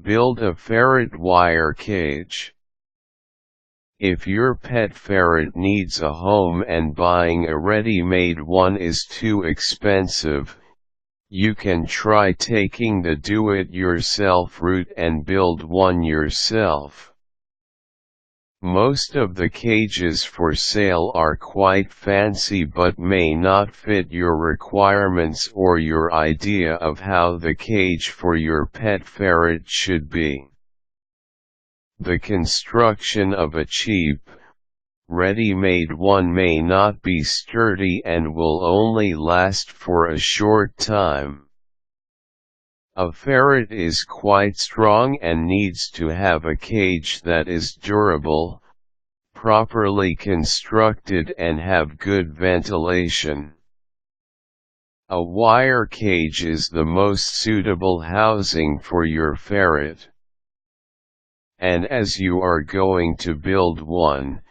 Build a ferret wire cage. If your pet ferret needs a home and buying a ready-made one is too expensive, you can try taking the do-it-yourself route and build one yourself. Most of the cages for sale are quite fancy but may not fit your requirements or your idea of how the cage for your pet ferret should be. The construction of a cheap, ready-made one may not be sturdy and will only last for a short time. A ferret is quite strong and needs to have a cage that is durable, properly constructed and have good ventilation. A wire cage is the most suitable housing for your ferret. And as you are going to build one,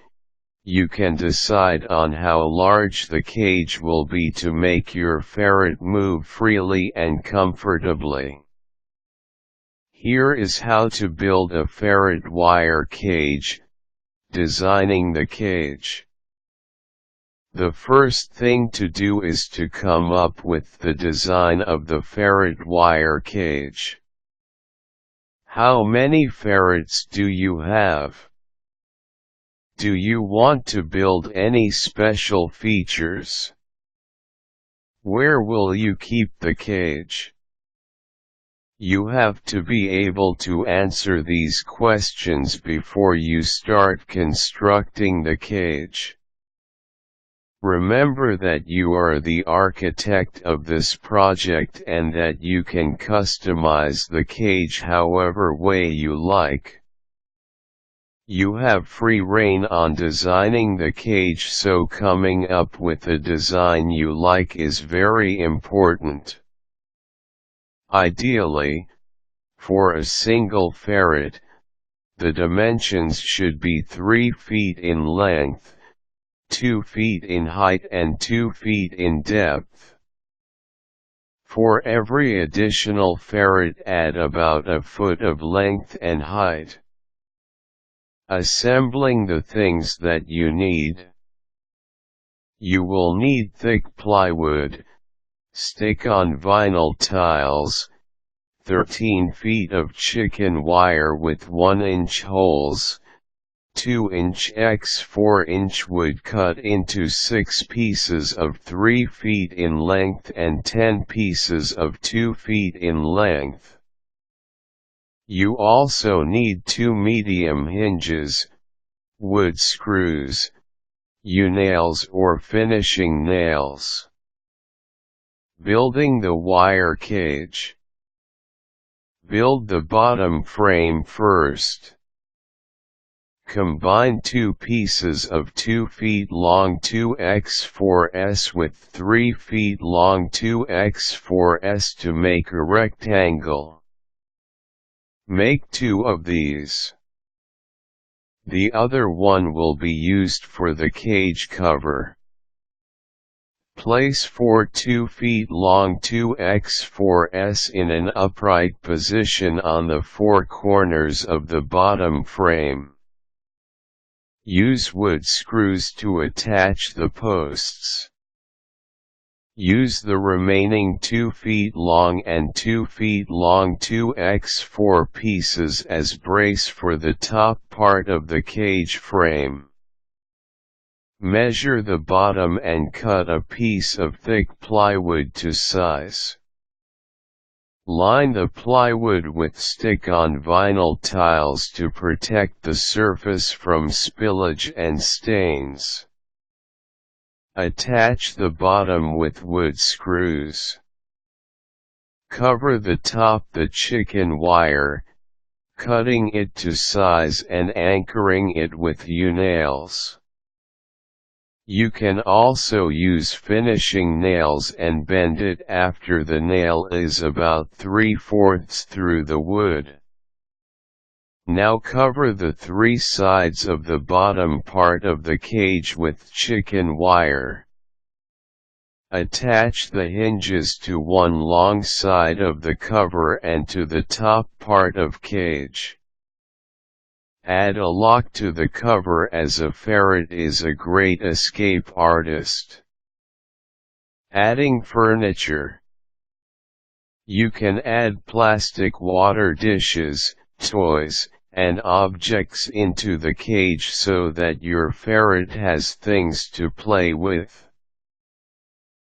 you can decide on how large the cage will be to make your ferret move freely and comfortably. Here is how to build a ferret wire cage. Designing the cage. The first thing to do is to come up with the design of the ferret wire cage. How many ferrets do you have? Do you want to build any special features? Where will you keep the cage? You have to be able to answer these questions before you start constructing the cage. Remember that you are the architect of this project and that you can customize the cage however way you like. You have free rein on designing the cage, so coming up with a design you like is very important. Ideally, for a single ferret, the dimensions should be 3 feet in length, 2 feet in height and 2 feet in depth. For every additional ferret add about a foot of length and height. Assembling the things that you need. You will need thick plywood, stick-on vinyl tiles, 13 feet of chicken wire with 1-inch holes, 2-inch x 4-inch wood cut into 6 pieces of 3 feet in length and 10 pieces of 2 feet in length. You also need 2 medium hinges, wood screws, U-nails or finishing nails. Building the wire cage. Build the bottom frame first. Combine 2 pieces of 2 feet long 2x4s with 3 feet long 2x4s to make a rectangle. Make 2 of these. The other one will be used for the cage cover. Place 4 2 feet long 2x4s in an upright position on the 4 corners of the bottom frame. Use wood screws to attach the posts. Use the remaining 2 feet long and 2 feet long 2x4 pieces as brace for the top part of the cage frame. Measure the bottom and cut a piece of thick plywood to size. Line the plywood with stick-on vinyl tiles to protect the surface from spillage and stains. Attach the bottom with wood screws. Cover the top the chicken wire, cutting it to size and anchoring it with U-nails. You can also use finishing nails and bend it after the nail is about 3/4 through the wood. Now cover the 3 sides of the bottom part of the cage with chicken wire. Attach the hinges to one long side of the cover and to the top part of cage. Add a lock to the cover, as a ferret is a great escape artist. Adding furniture. You can add plastic water dishes, toys, and objects into the cage so that your ferret has things to play with.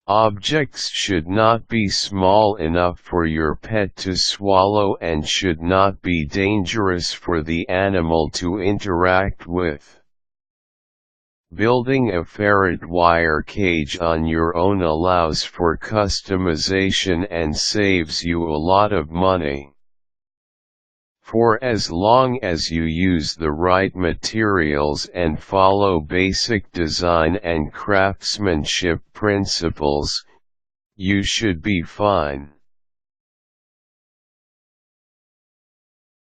Objects should not be small enough for your pet to swallow and should not be dangerous for the animal to interact with. Building a ferret wire cage on your own allows for customization and saves you a lot of money. For as long as you use the right materials and follow basic design and craftsmanship principles, you should be fine.